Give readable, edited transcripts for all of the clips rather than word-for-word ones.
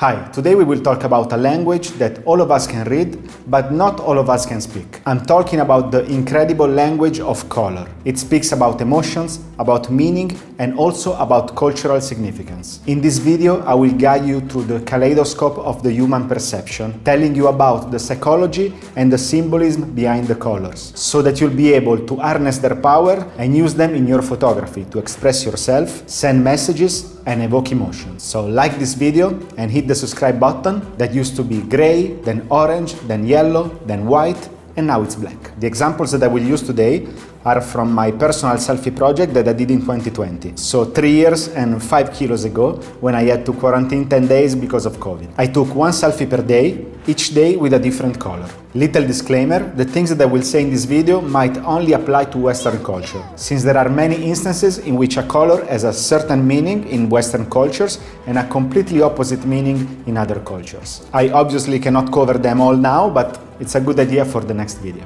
Hi, today we will talk about a language that all of us can read, but not all of us can speak. I'm talking about the incredible language of color. It speaks about emotions, about meaning, and also about cultural significance. In this video, I will guide you through the kaleidoscope of the human perception, telling you about the psychology and the symbolism behind the colors, so that you'll be able to harness their power and use them in your photography to express yourself, send messages, and evoke emotions. So like this video and hit the subscribe button that used to be gray, then orange, then yellow, then white, and now it's black. The examples that I will use today are from my personal selfie project that I did in 2020. So 3 years and 5 kilos ago, when I had to quarantine 10 days because of COVID. I took one selfie per day, each day with a different color. Little disclaimer, the things that I will say in this video might only apply to Western culture, since there are many instances in which a color has a certain meaning in Western cultures and a completely opposite meaning in other cultures. I obviously cannot cover them all now, but it's a good idea for the next video.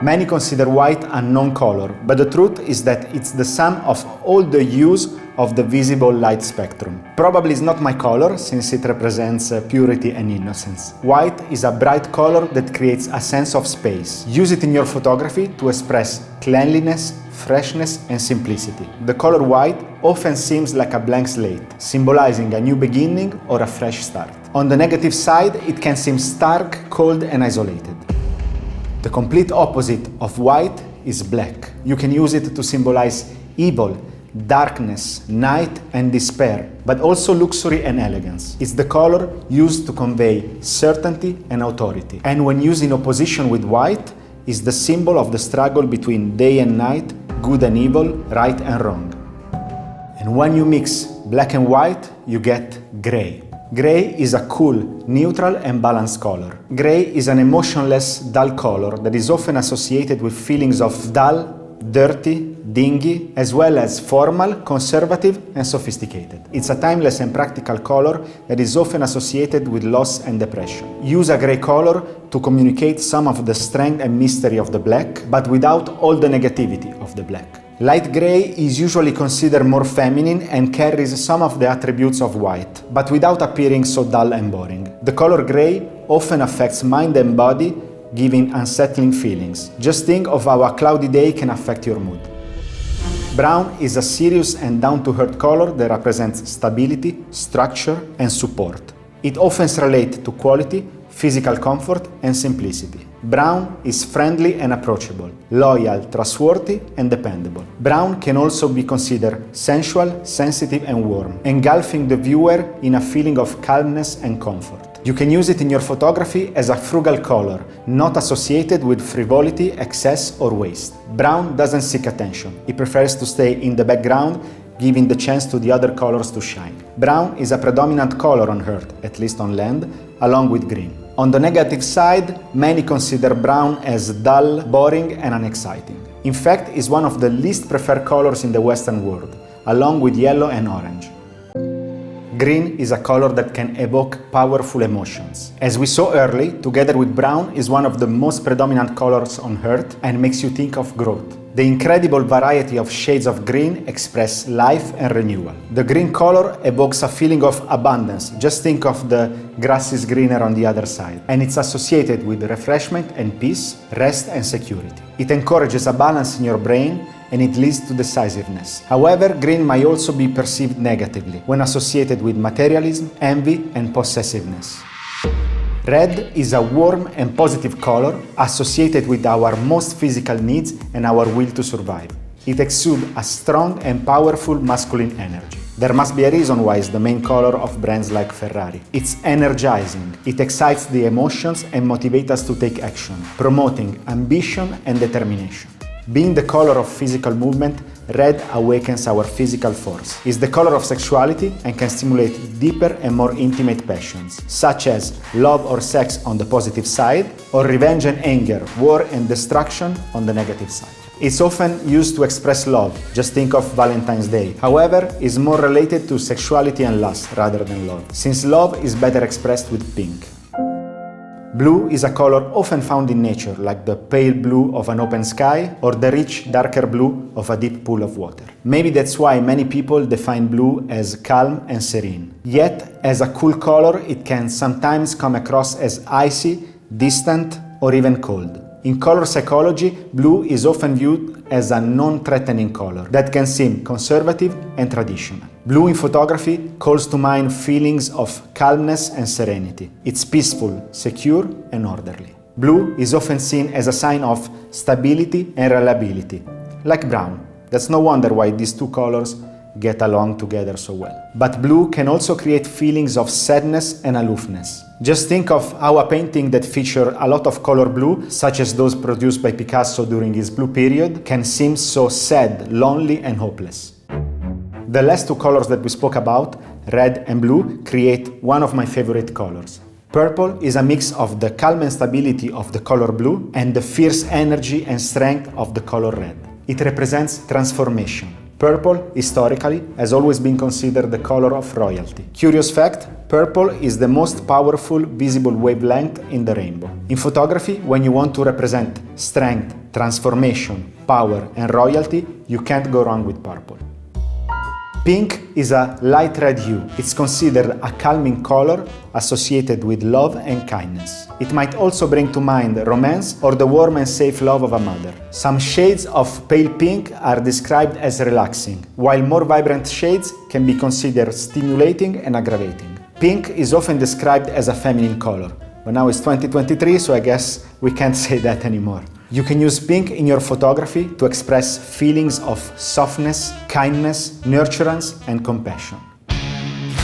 Many consider white a non-color, but the truth is that it's the sum of all the hues of the visible light spectrum. Probably it's not my color, since it represents purity and innocence. White is a bright color that creates a sense of space. Use it in your photography to express cleanliness, freshness, and simplicity. The color white often seems like a blank slate, symbolizing a new beginning or a fresh start. On the negative side, it can seem stark, cold, and isolated. The complete opposite of white is black. You can use it to symbolize evil, darkness, night, and despair, but also luxury and elegance. It's the color used to convey certainty and authority. And when used in opposition with white, is the symbol of the struggle between day and night, good and evil, right and wrong. And when you mix black and white, you get gray. Gray is a cool, neutral, and balanced color. Gray is an emotionless, dull color that is often associated with feelings of dull, dirty, dingy, as well as formal, conservative, and sophisticated. It's a timeless and practical color that is often associated with loss and depression. Use a gray color to communicate some of the strength and mystery of the black, but without all the negativity of the black. Light gray is usually considered more feminine and carries some of the attributes of white, but without appearing so dull and boring. The color gray often affects mind and body, giving unsettling feelings. Just think of how a cloudy day can affect your mood. Brown is a serious and down-to-earth color that represents stability, structure, and support. It often relates to quality, physical comfort, and simplicity. Brown is friendly and approachable, loyal, trustworthy, and dependable. Brown can also be considered sensual, sensitive, and warm, engulfing the viewer in a feeling of calmness and comfort. You can use it in your photography as a frugal color, not associated with frivolity, excess, or waste. Brown doesn't seek attention. It prefers to stay in the background, giving the chance to the other colors to shine. Brown is a predominant color on Earth, at least on land, along with green. On the negative side, many consider brown as dull, boring, and unexciting. In fact, it's one of the least preferred colors in the Western world, along with yellow and orange. Green is a color that can evoke powerful emotions. As we saw early, together with brown is one of the most predominant colors on Earth and makes you think of growth. The incredible variety of shades of green express life and renewal. The green color evokes a feeling of abundance. Just think of the grass is greener on the other side. And it's associated with refreshment and peace, rest and security. It encourages a balance in your brain and it leads to decisiveness. However, green might also be perceived negatively when associated with materialism, envy, and possessiveness. Red is a warm and positive color associated with our most physical needs and our will to survive. It exudes a strong and powerful masculine energy. There must be a reason why it's the main color of brands like Ferrari. It's energizing. It excites the emotions and motivates us to take action, promoting ambition and determination. Being the color of physical movement, red awakens our physical force. It's the color of sexuality and can stimulate deeper and more intimate passions, such as love or sex on the positive side, or revenge and anger, war and destruction on the negative side. It's often used to express love, just think of Valentine's Day. However, it's more related to sexuality and lust rather than love, since love is better expressed with pink. Blue is a color often found in nature, like the pale blue of an open sky or the rich, darker blue of a deep pool of water. Maybe that's why many people define blue as calm and serene. Yet, as a cool color, it can sometimes come across as icy, distant, or even cold. In color psychology, blue is often viewed as a non-threatening color that can seem conservative and traditional. Blue in photography calls to mind feelings of calmness and serenity. It's peaceful, secure, and orderly. Blue is often seen as a sign of stability and reliability, like brown. That's no wonder why these two colors get along together so well. But blue can also create feelings of sadness and aloofness. Just think of how a painting that features a lot of color blue, such as those produced by Picasso during his blue period, can seem so sad, lonely, and hopeless. The last two colors that we spoke about, red and blue, create one of my favorite colors. Purple is a mix of the calm and stability of the color blue and the fierce energy and strength of the color red. It represents transformation. Purple, historically, has always been considered the color of royalty. Curious fact, purple is the most powerful visible wavelength in the rainbow. In photography, when you want to represent strength, transformation, power, and royalty, you can't go wrong with purple. Pink is a light red hue. It's considered a calming color associated with love and kindness. It might also bring to mind romance or the warm and safe love of a mother. Some shades of pale pink are described as relaxing, while more vibrant shades can be considered stimulating and aggravating. Pink is often described as a feminine color, but now it's 2023, so I guess we can't say that anymore. You can use pink in your photography to express feelings of softness, kindness, nurturance, and compassion.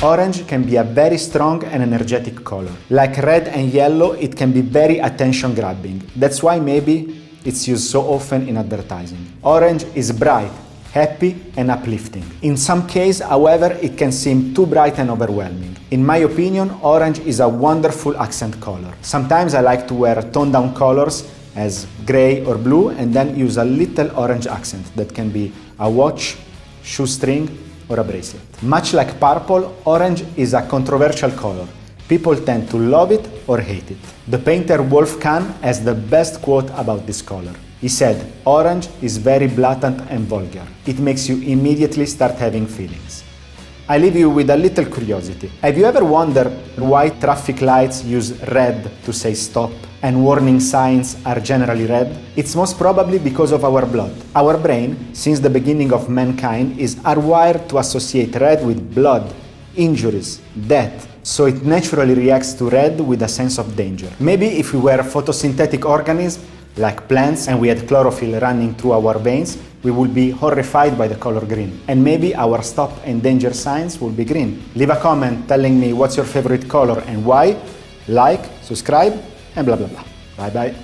Orange can be a very strong and energetic color. Like red and yellow, it can be very attention-grabbing. That's why maybe it's used so often in advertising. Orange is bright, happy, and uplifting. In some cases, however, it can seem too bright and overwhelming. In my opinion, orange is a wonderful accent color. Sometimes I like to wear toned-down colors as gray or blue, and then use a little orange accent that can be a watch, shoestring, or a bracelet. Much like purple, orange is a controversial color. People tend to love it or hate it. The painter Wolf Kahn has the best quote about this color. He said, "Orange is very blatant and vulgar. It makes you immediately start having feelings." I leave you with a little curiosity. Have you ever wondered why traffic lights use red to say stop and warning signs are generally red? It's most probably because of our blood. Our brain, since the beginning of mankind, is hardwired to associate red with blood, injuries, death. So it naturally reacts to red with a sense of danger. Maybe if we were photosynthetic organisms, like plants, and we had chlorophyll running through our veins, we would be horrified by the color green. And maybe our stop and danger signs will be green. Leave a comment telling me what's your favorite color and why. Like, subscribe, and blah blah blah. Bye bye.